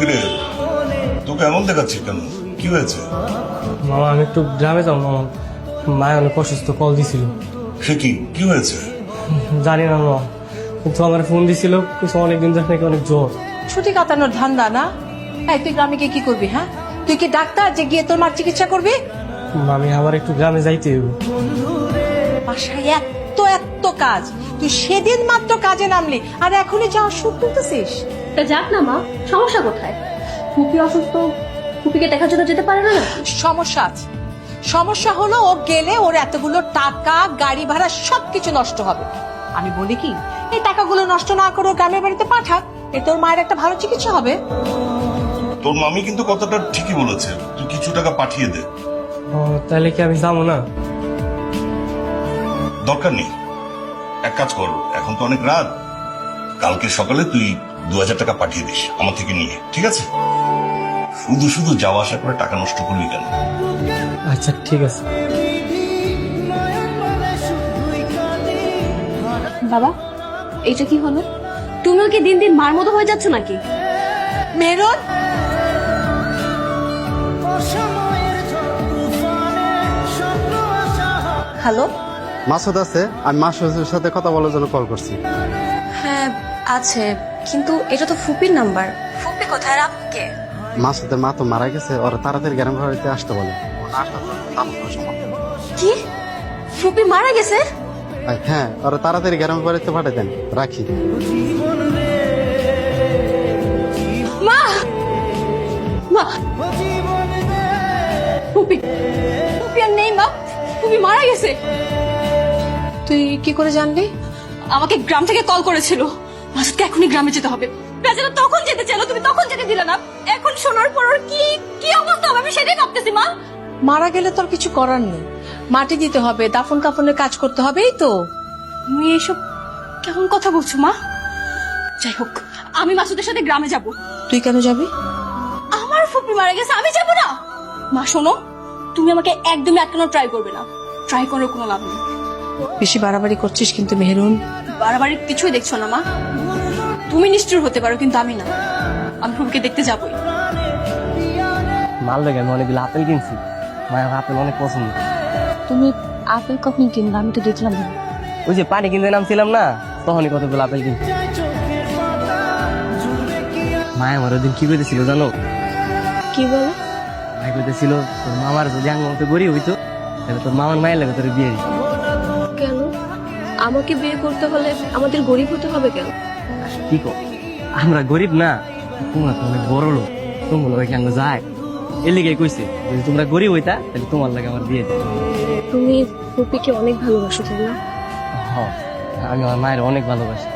কিরে, তোকে এমন দেখাচ্ছি কেন? কি হয়েছে? মামা আমি একটু গ্রামে যাবো মামা, মায় অনেক অসুস্থ, কল দিছিল। সে কি কি হয়েছে? জানি না মামা, কিন্তু আমার ফোন দিছিল কিছু অনেকদিন যাক নাকি অনেক জ্বর। ছুটি কাটানোর ধান্দা না? এই তুই গ্রামে গিয়ে কি করবি? হ্যাঁ, তুই কি ডাক্তার যে গিয়ে তোর মার চিকিৎসা করবি? মামি আবার একটু গ্রামে যাইতে হইব। বাসায় এত এত কাজ, তুই সেদিন মাত্র কাজে নামলি আর এখনই যাওয়ার সুখ তুলতেছিস। তা যাক না মা, সমস্যা কোথায়? ফুপি অসুস্থ, ফুপিকে দেখার জন্য যেতে পারে না? সমস্যা আছে। সমস্যা হলো ও গেলে ওর এতগুলো টাকা, গাড়ি ভাড়া সবকিছু নষ্ট হবে। আমি বলি কি, এই টাকাগুলো নষ্ট না করে ও গ্রামের বাড়িতে পাঠাক, এতে তোর মায়ের একটা ভালো চিকিৎসা হবে। তোর মামি কিন্তু কথাটা ঠিকই বলেছে, তুই কিছু টাকা পাঠিয়ে দে। ও, তাহলে কি আমি যাবো না? দরকার নেই, এক কাজ কর, এখন তো অনেক রাত, কালকে সকালে তুই 2000 টাকা পাঠিয়ে দিস আমার থেকে নিয়ে, ঠিক আছে? শুধু শুধু যাওয়া আসা করে টাকা নষ্ট করবি কেন? আচ্ছা ঠিক আছে। বাবা, এইটা কি হলো? তুমিও কি দিন দিন মার মতো হয়ে যাচ্ছ নাকি? Maroon, hello. মাসুদ আছে? আমি মাসুদের সাথে কথা বলার জন্য কল করছি। হ্যাঁ আছে, কিন্তু এটা তো ফুপির নাম্বার। ফুপি কোথায়? আপনি কে? মাসুদের মা তো মারা গেছে, ওরা তাড়াতাড়ি গ্রাম বাড়িতে আসতে বলে। কি? ফুপি মারা গেছে? হ্যাঁ, ওরা তাড়াতাড়ি গ্রাম বাড়িতে পাঠিয়ে দেন। রাখি। মা, মা, ফুপি, ফুপি আর নেই মা, ফুপি মারা গেছে। তুই কি করে জানলি? আমাকে গ্রাম থেকে কল করেছিল, মাসুদকে এখনই গ্রামে যেতে হবে। বেচারা তখন যেতে চাইলো, তুমি তখন যেতে দিলে না। এখন শোনার পর ওর কি কি অবস্থা হবে আমি সেটাই ভাবতেছি মা। মারা গেলে তোর কিছু করার নেই, মাটি দিতে হবে, দাফন কাফনের কাজ করতে হবে, এই তো। তুমি এসব কেমন কথা বলছো মা? যাই হোক, আমি মাসুদের সাথে গ্রামে যাব। তুই কেন যাবি? আমার ফুপি মারা গেছে, আমি যাব না। মা শোনো, তুমি আমাকে একদমই আটকানোর ট্রাই করবে না, ট্রাই করার কোনো লাভ নেই। বেশি বাড়াবাড়ি করছিস কিন্তু মেহেরুন। বাড়াবাড়ি কিছুই দেখছো না মা, তুমি নিষ্ঠুর হতে পারো কিন্তু আমি না। আমি ফুপিকে দেখতে যাবই। মাল লাগে আমি অনেকগুলো আপেল কিনছি, মায়ের আপেল অনেক পছন্দ। তুমি আপেল কখন কিনবে? আমি তো দেখলাম না। ওই যে পানি কিনতে নামছিলাম না, তখনই কতগুলো আপেল কিনছি। মায় আমার ওদিন কি করেছিল জানো? কি বলো? মায় কইতেছিল তোর মামার যদি আঙ্গ মতো গরিব হইতো তাহলে তোর মামার মায়ের লাগে তোর বিয়ে দিত। কেন আমাকে বিয়ে করতে হলে আমাদের গরিব হতে হবে কেন? কি কো, আমরা গরিব না, তোমরা তো অনেক বড় লোক, তোমার লাগে আঙ্গ যায়। এর লিগে কইছে যদি তোমরা গরিব হইতা তাহলে তোমার লাগে আমার বিয়ে দিত। তুমি ফুপিকে অনেক ভালোবাসো তাই না? হ, আমি আমার মায়ের অনেক ভালোবাসি।